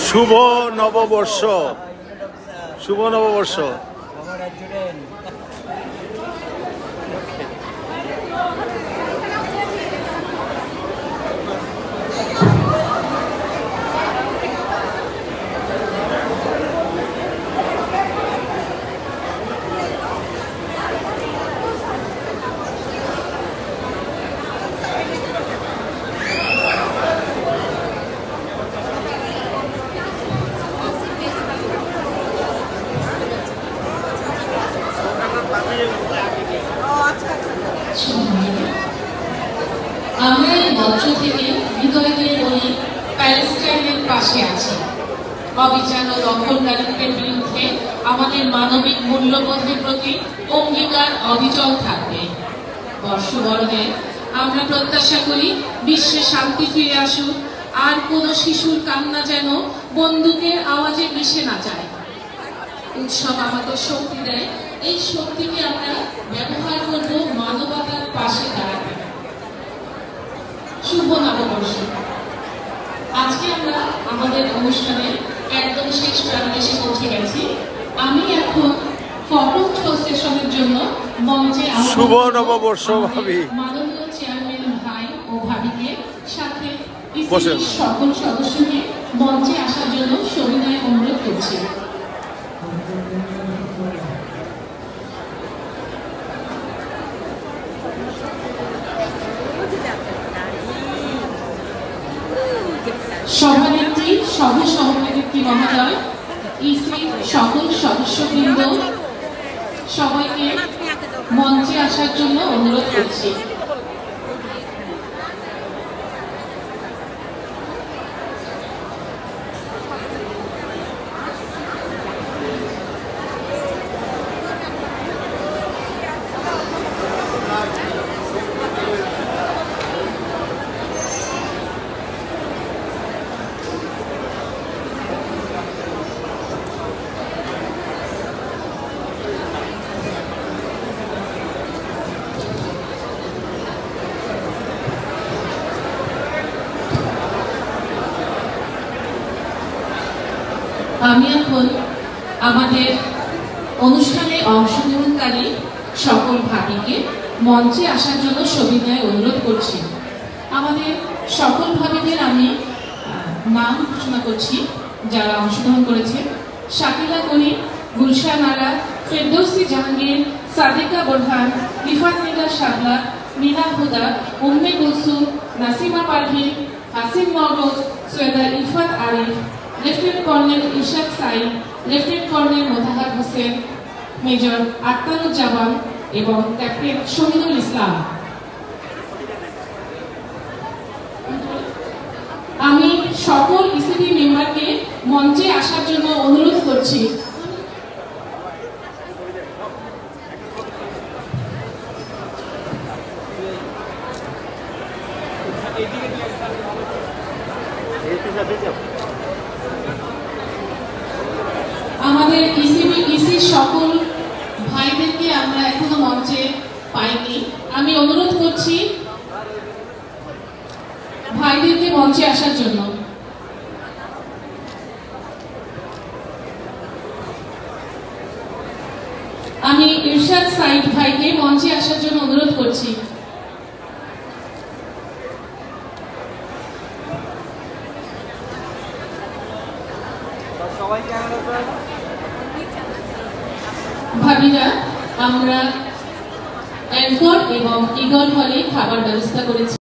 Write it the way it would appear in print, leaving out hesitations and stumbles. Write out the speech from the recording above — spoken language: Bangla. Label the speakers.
Speaker 1: শুভ নববর্ষ, শুভ নববর্ষ।
Speaker 2: আমরা এই মঞ্চ থেকে হৃদয় দিয়ে বলি, প্যালেস্টাইনের পাশে আছি। অবিচার ও দখলদারিত্বের বিরুদ্ধে আমাদের মানবিক মূল্যবোধের প্রতি অঙ্গীকার অবিচল থাকবে। বর্ষবরণে আমরা প্রত্যাশা করি বিশ্বে শান্তি ফিরে আসুক, আর কোনো শিশুর কান্না যেন বন্দুকের আওয়াজে মিশে না যায়। উৎসব আমাদের শক্তি দেয়, এই শক্তিকে আমরা ব্যবহার করব মানবতার পাশে দাঁড়াতে। শুভ নববর্ষ। আজকে আমরা আমাদের অনুষ্ঠানের একদম শেষ প্রান্তে এসে পৌঁছে গেছি। আমি এখন ফটো সেশনের জন্য মঞ্চে
Speaker 1: শুভ নববর্ষ ভাবি,
Speaker 2: মাননীয় চেয়ারম্যান ভাই ও ভাবিকে সাথে
Speaker 1: বসেন
Speaker 2: সকল সদস্যকে মঞ্চে আসার জন্য সবিনয়ে অনুরোধ করছি। সভানেত্রী, সহ সভানেত্রী মহোদয়, ইসি সকল সদস্যবৃন্দ, সবাইকে মঞ্চে আসার জন্য অনুরোধ করছি। আমি এখন আমাদের অনুষ্ঠানে অংশগ্রহণকারী সকল ভাবিকে মঞ্চে আসার জন্য সবিনয়ে অনুরোধ করছি। আমাদের সকল ভাবিদের আমি নাম ঘোষণা করছি যারা অংশগ্রহণ করেছে: Shakila Karim, Gulshan Ara, Ferdousi Jahangir, Sadika Borhan, Rifat Nigar Shabla, Mina Huda, Umme Kulsum, Nasima Parvin, Hasin Moudud, Syeda Irfat Arif, lieutenant colonel Irshad Saeed, lieutenant colonel Motahar Hossain, major Aktaruzzaman এবং ক্যাপ্টেন শহীদুল ইসলাম। আমি সকল ইসিবি মেম্বারকে মঞ্চে আসার জন্য অনুরোধ করছি। আমাদের ইসি সকল ভাইদেরকে আমরা এখনো মঞ্চে পাইনি। আমি অনুরোধ করছি ভাইদেরকে মঞ্চে আসার জন্য। আমি ইরশাদ সাইদ ভাইকে মঞ্চে আসার জন্য অনুরোধ করছি। ভাবিরা, আমরা অ্যাঙ্কর এবং ইগল হলে খাবার ব্যবস্থা করেছি।